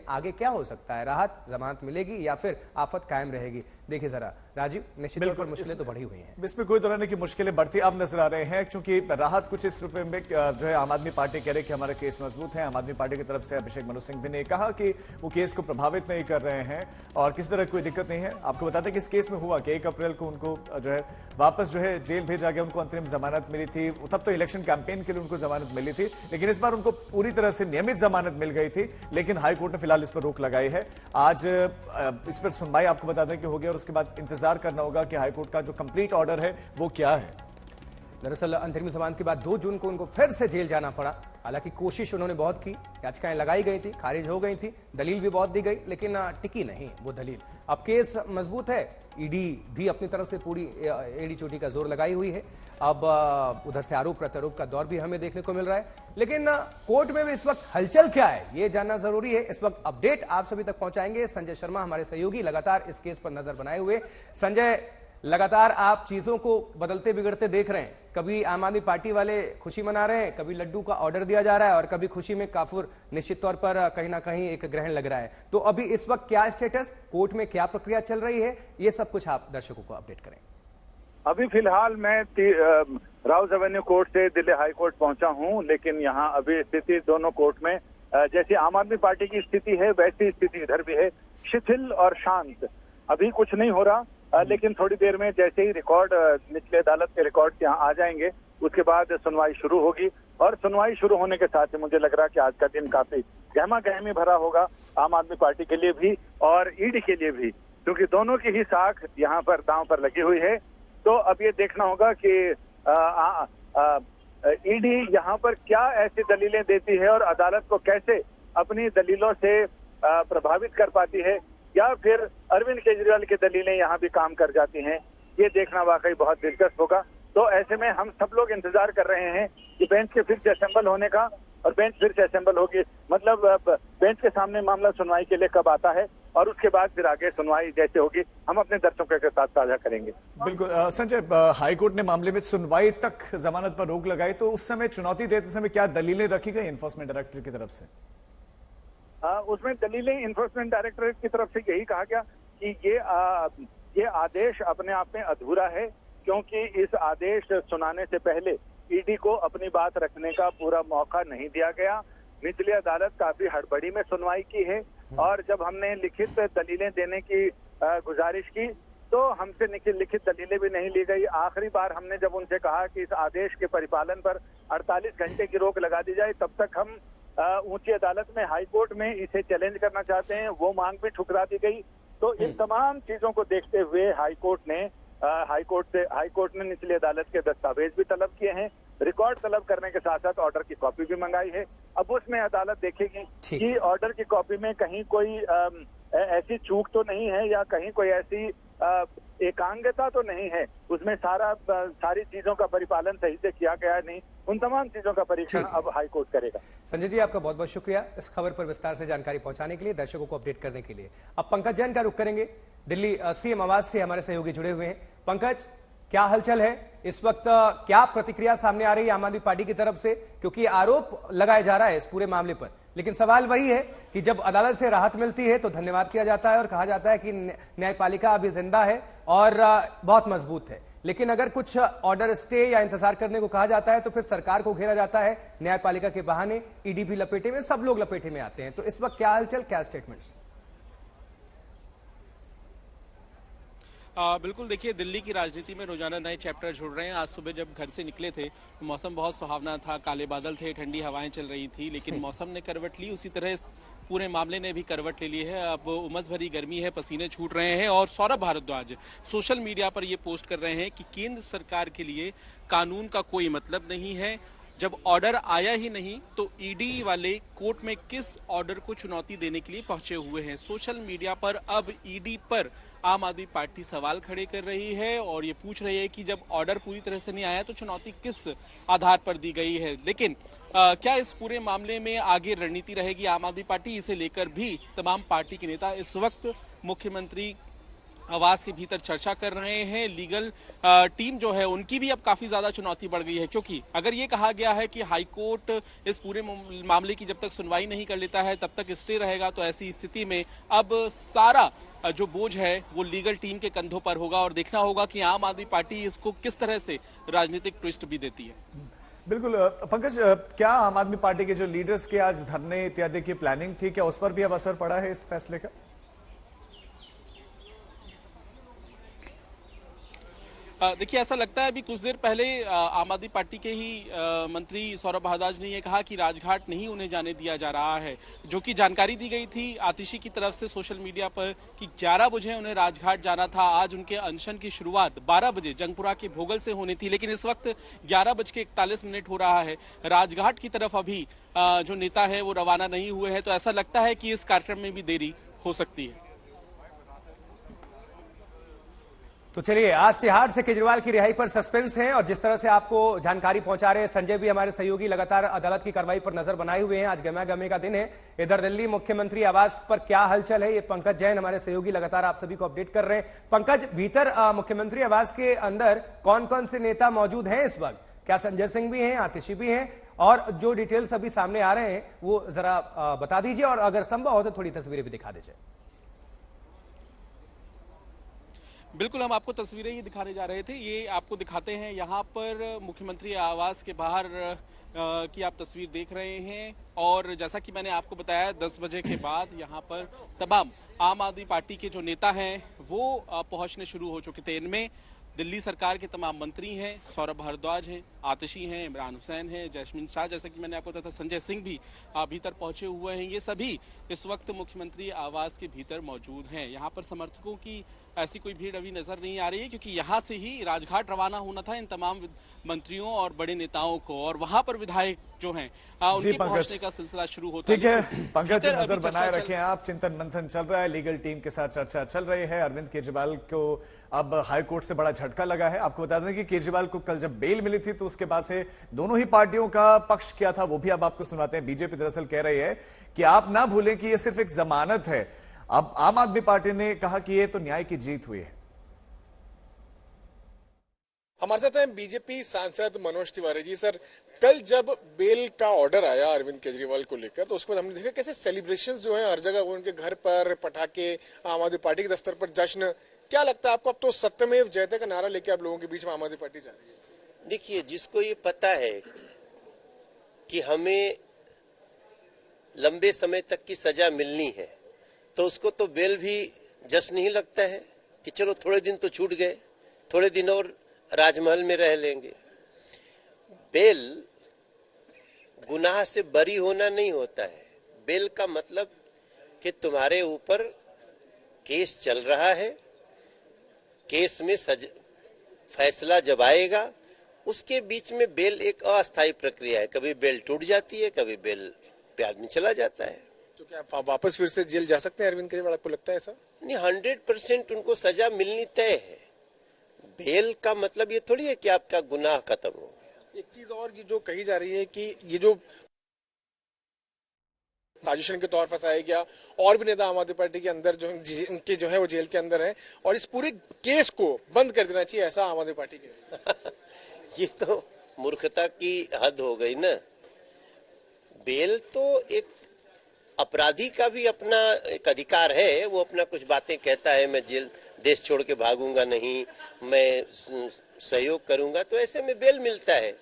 आगे क्या हो सकता है? राहत, जमानत मिलेगी या फिर आफत कायम रहेगी? देखिए जरा राजीव, निश्चित तौर पर मुश्किलें तो बढ़ी हुई हैं। इसमें कोई तरह की मुश्किलें बढ़ती अब नजर आ रहे हैं, क्योंकि राहत कुछ इस रुपए में जो है आम आदमी पार्टी कह रहे कि हमारा केस मजबूत है। आम आदमी पार्टी की तरफ से अभिषेक मनु सिंघवी ने कहा कि वो केस को प्रभावित नहीं कर रहे हैं और किसी तरह कोई दिक्कत नहीं है। आपको बताते हैं कि इस केस में हुआ कि 1 अप्रैल को उनको जो है वापस जो है जेल भेजा गया, उनको अंतरिम जमानत मिली थी। तब तो इलेक्शन कैंपेन के लिए उनको जमानत मिली थी, लेकिन इस बार उनको पूरी तरह से नियमित जमानत मिल गई थी, लेकिन हाईकोर्ट ने फिलहाल इस पर रोक लगाई है। आज इस पर सुनवाई आपको बता दें कि हो गया और उसके बाद इंतजार करना होगा कि हाईकोर्ट का जो कंप्लीट ऑर्डर है वो क्या है। दरअसल अंतरिम जमानत के बाद 2 जून को उनको फिर से जेल जाना पड़ा। हालांकि कोशिश उन्होंने बहुत की, याचिकाएं लगाई गई थी, खारिज हो गई थी, दलील भी बहुत दी गई, लेकिन टिकी नहीं वो दलील। अब केस मजबूत है, ईडी भी अपनी तरफ से पूरी एड़ी चोटी का जोर लगाई हुई है। अब उधर से आरोप प्रत्यारोप का दौर भी हमें देखने को मिल रहा है, लेकिन कोर्ट में भी इस वक्त हलचल क्या है ये जानना जरूरी है। इस वक्त अपडेट आप सभी तक पहुंचाएंगे संजय शर्मा, हमारे सहयोगी, लगातार इस केस पर नजर बनाए हुए। संजय, लगातार आप चीजों को बदलते बिगड़ते देख रहे हैं। कभी आम आदमी पार्टी वाले खुशी मना रहे हैं, कभी लड्डू का ऑर्डर दिया जा रहा है और कभी खुशी में काफुर निश्चित तौर पर कहीं ना कहीं एक ग्रहण लग रहा है। तो अभी इस वक्त क्या स्टेटस, कोर्ट में क्या प्रक्रिया चल रही है, ये सब कुछ आप दर्शकों को अपडेट करें। अभी फिलहाल मैं राउज एवेन्यू कोर्ट से दिल्ली हाई कोर्ट पहुंचा हूं, लेकिन यहाँ अभी स्थिति दोनों कोर्ट में जैसी आम आदमी पार्टी की स्थिति है वैसी स्थिति इधर भी है, शिथिल और शांत। अभी कुछ नहीं हो रहा, लेकिन थोड़ी देर में जैसे ही रिकॉर्ड निचले अदालत के रिकॉर्ड यहाँ आ जाएंगे, उसके बाद सुनवाई शुरू होगी। और सुनवाई शुरू होने के साथ ही मुझे लग रहा है कि आज का दिन काफी गहमा गहमी भरा होगा, आम आदमी पार्टी के लिए भी और ईडी के लिए भी, क्योंकि दोनों की ही साख यहाँ पर दांव पर लगी हुई है। तो अब ये देखना होगा कि ईडी यहाँ पर क्या ऐसी दलीलें देती है और अदालत को कैसे अपनी दलीलों से प्रभावित कर पाती है, या फिर अरविंद केजरीवाल की दलीलें यहाँ भी काम कर जाती हैं। ये देखना वाकई बहुत दिलचस्प होगा। तो ऐसे में हम सब लोग इंतजार कर रहे हैं कि बेंच के फिर से असेंबल होने का, और बेंच फिर से असेंबल होगी, मतलब बेंच के सामने मामला सुनवाई के लिए कब आता है और उसके बाद फिर आगे सुनवाई जैसे होगी हम अपने दर्शकों के साथ साझा करेंगे। बिल्कुल संजय, हाईकोर्ट ने मामले में सुनवाई तक जमानत पर रोक लगाई, तो उस समय चुनौती देते समय क्या दलीलें रखी गई एनफोर्समेंट डायरेक्टरेट की तरफ से? उसमें दलीलें एनफोर्समेंट डायरेक्टरेट की तरफ से यही कहा गया कि ये आदेश अपने आप में अधूरा है, क्योंकि इस आदेश सुनाने से पहले ईडी को अपनी बात रखने का पूरा मौका नहीं दिया गया। निचली अदालत काफी हड़बड़ी में सुनवाई की है, और जब हमने लिखित दलीलें देने की गुजारिश की तो हमसे लिखित दलीलें भी नहीं ली गई। आखिरी बार हमने जब उनसे कहा कि इस आदेश के परिपालन पर 48 घंटे की रोक लगा दी जाए, तब तक हम ऊंची अदालत में, हाई कोर्ट में इसे चैलेंज करना चाहते हैं, वो मांग भी ठुकरा दी गई। तो इन तमाम चीजों को देखते हुए हाई कोर्ट ने निचली अदालत के दस्तावेज भी तलब किए हैं, रिकॉर्ड तलब करने के साथ साथ ऑर्डर की कॉपी भी मंगाई है। अब उसमें अदालत देखेगी कि ऑर्डर की कॉपी में कहीं कोई ऐसी चूक तो नहीं है या कहीं कोई ऐसी एकांगता तो नहीं है, उसमें सारी चीजों का परिपालन सही से किया गया नहीं। उन तमाम चीजों का परीक्षण अब हाई कोर्ट करेगा। संजय जी, आपका बहुत बहुत शुक्रिया इस खबर पर विस्तार से जानकारी पहुंचाने के लिए, दर्शकों को अपडेट करने के लिए। अब पंकज जैन का रुख करेंगे, दिल्ली सीएम आवाज से हमारे सहयोगी जुड़े हुए हैं। पंकज, क्या हलचल है इस वक्त, क्या प्रतिक्रिया सामने आ रही है आम आदमी पार्टी की तरफ से, क्योंकि आरोप लगाया जा रहा है इस पूरे मामले पर, लेकिन सवाल वही है कि जब अदालत से राहत मिलती है तो धन्यवाद किया जाता है और कहा जाता है कि न्यायपालिका अभी जिंदा है और बहुत मजबूत है, लेकिन अगर कुछ ऑर्डर स्टे या इंतजार करने को कहा जाता है तो फिर सरकार को घेरा जाता है न्यायपालिका के बहाने, ईडी भी लपेटे में, सब लोग लपेटे में आते हैं। तो इस वक्त क्या हलचल, क्या स्टेटमेंट्स? बिल्कुल, देखिए दिल्ली की राजनीति में रोजाना नए चैप्टर जुड़ रहे हैं। आज सुबह जब घर से निकले थे तो मौसम बहुत सुहावना था, काले बादल थे, ठंडी हवाएं चल रही थी, लेकिन मौसम ने करवट ली, उसी तरह पूरे मामले ने भी करवट ले ली है। अब उमस भरी गर्मी है, पसीने छूट रहे हैं और सौरभ भारद्वाज सोशल मीडिया पर ये पोस्ट कर रहे हैं कि केंद्र सरकार के लिए कानून का कोई मतलब नहीं है, जब ऑर्डर आया ही नहीं तो ईडी वाले कोर्ट में किस ऑर्डर को चुनौती देने के लिए पहुंचे हुए हैं। सोशल मीडिया पर अब ईडी पर आम आदमी पार्टी सवाल खड़े कर रही है और ये पूछ रही है कि जब ऑर्डर पूरी तरह से नहीं आया तो चुनौती किस आधार पर दी गई है। लेकिन क्या इस पूरे मामले में आगे रणनीति रहेगी आम आदमी पार्टी, इसे लेकर भी तमाम पार्टी के नेता इस वक्त मुख्यमंत्री आवास के भीतर चर्चा कर रहे हैं। लीगल टीम जो है उनकी भी अब काफी ज्यादा चुनौती बढ़ गई है, क्योंकि अगर ये कहा गया है कि हाईकोर्ट इस पूरे मामले की जब तक सुनवाई नहीं कर लेता है तब तक स्टे रहेगा, तो ऐसी स्थिति में अब सारा जो बोझ है वो लीगल टीम के कंधों पर होगा और देखना होगा कि आम आदमी पार्टी इसको किस तरह से राजनीतिक ट्विस्ट भी देती है। बिल्कुल पंकज, क्या आम आदमी पार्टी के जो लीडर्स के आज धरने इत्यादि की प्लानिंग थी, क्या उस पर भी अब असर पड़ा है इस फैसले का? देखिए, ऐसा लगता है अभी कुछ देर पहले आम आदमी पार्टी के ही मंत्री सौरभ भारद्वाज ने यह कहा कि राजघाट नहीं उन्हें जाने दिया जा रहा है, जो कि जानकारी दी गई थी आतिशी की तरफ से सोशल मीडिया पर कि 11 बजे उन्हें राजघाट जाना था। आज उनके अनशन की शुरुआत 12 बजे जंगपुरा के भोगल से होनी थी, लेकिन इस वक्त 11:41 हो रहा है। राजघाट की तरफ अभी जो नेता है वो रवाना नहीं हुए हैं, तो ऐसा लगता है कि इस कार्यक्रम में भी देरी हो सकती है। तो चलिए, आज तिहाड़ से केजरीवाल की रिहाई पर सस्पेंस है और जिस तरह से आपको जानकारी पहुंचा रहे हैं संजय भी, हमारे सहयोगी लगातार अदालत की कार्रवाई पर नजर बनाए हुए हैं। आज गमे का दिन है। इधर दिल्ली मुख्यमंत्री आवास पर क्या हलचल है, ये पंकज जैन हमारे सहयोगी लगातार आप सभी को अपडेट कर रहे हैं। पंकज, भीतर मुख्यमंत्री आवास के अंदर कौन कौन से नेता मौजूद हैं इस वक्त? क्या संजय सिंह भी हैं, आतिशी भी हैं? और जो डिटेल्स अभी सामने आ रहे हैं वो जरा बता दीजिए और अगर संभव हो तो थोड़ी तस्वीरें भी दिखा दीजिए। बिल्कुल, हम आपको तस्वीरें ही दिखाने जा रहे थे। ये आपको दिखाते हैं यहाँ पर मुख्यमंत्री आवास के बाहर की आप तस्वीर देख रहे हैं। और जैसा कि मैंने आपको बताया 10 बजे के बाद यहाँ पर तमाम आम आदमी पार्टी के जो नेता हैं वो पहुंचने शुरू हो चुके थे। इनमें दिल्ली सरकार के तमाम मंत्री हैं, सौरभ भारद्वाज हैं, आतिशी हैं, इमरान हुसैन हैं, जैस्मिन शाह, जैसे कि मैंने आपको बताया था संजय सिंह भी भीतर पहुंचे हुए हैं। ये सभी इस वक्त मुख्यमंत्री आवास के भीतर मौजूद हैं। यहाँ पर समर्थकों की ऐसी कोई भीड़ अभी नजर नहीं आ रही है, क्योंकि यहाँ से ही राजघाट रवाना होना था इन तमाम मंत्रियों और बड़े नेताओं को, और वहां पर विधायक जो हैं उनके पहुंचने का सिलसिला शुरू होता है। ठीक है पंकज, नजर बनाए रखें आप। चिंतन मंथन चल रहा है, लीगल टीम के साथ चर्चा चल रही है। अरविंद केजरीवाल को अब हाईकोर्ट से बड़ा झटका लगा है। आपको बता दें कि केजरीवाल को कल जब बेल मिली थी तो उसके बाद से दोनों ही पार्टियों का पक्ष क्या था वो भी अब आपको सुनाते हैं। बीजेपी दरअसल कह रही है कि आप ना भूलें कि ये सिर्फ एक जमानत है। अब आम आदमी पार्टी ने कहा कि ये तो न्याय की जीत हुई है। हमारे साथ हैं बीजेपी सांसद मनोज तिवारी जी। सर, कल जब बेल का ऑर्डर आया अरविंद केजरीवाल को लेकर तो उसके बाद हमने देखा कैसे सेलिब्रेशंस जो है हर जगह, वो उनके घर पर पटाखे, आम आदमी पार्टी के दफ्तर पर जश्न। क्या लगता है आपको, अब तो सत्यमेव जयते का नारा लेके आप लोगों के बीच में आम आदमी पार्टी जा रही है? देखिए, जिसको ये पता है कि हमें लंबे समय तक की सजा मिलनी है तो उसको तो बेल भी जश्न ही लगता है कि चलो थोड़े दिन तो छूट गए, थोड़े दिन और राजमहल में रह लेंगे। बेल गुनाह से बरी होना नहीं होता है। बेल का मतलब कि तुम्हारे ऊपर केस चल रहा है, केस में फैसला जब आएगा उसके बीच में बेल एक अस्थायी प्रक्रिया है। कभी बेल टूट जाती है, कभी बेल पे आदमी चला जाता है। तो क्या आप वापस फिर से जेल जा सकते हैं अरविंद केजरीवाल, आपको लगता है ऐसा? नहीं, 100% उनको सजा मिलनी तय है। बेल का मतलब ये थोड़ी है कि आपका गुनाह खत्म हो गया। एक चीज और जो कही जा रही है कि ये जो साजिशन के तौर फंसाया गया, और भी नेता आम आदमी पार्टी के अंदर जो उनके जो है वो जेल के अंदर है, और इस पूरे केस को बंद कर देना चाहिए, ऐसा आम आदमी पार्टी के ये तो मूर्खता की हद हो गई ना। बेल तो एक अपराधी का भी अपना एक अधिकार है, वो अपना कुछ बातें कहता है, मैं जेल देश छोड़ के भागूंगा नहीं, मैं सहयोग करूंगा, तो ऐसे में बेल मिलता है।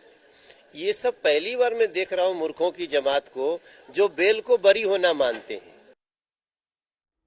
ये सब पहली बार मैं देख रहा हूं मूर्खों की जमात को जो बेल को बरी होना मानते हैं।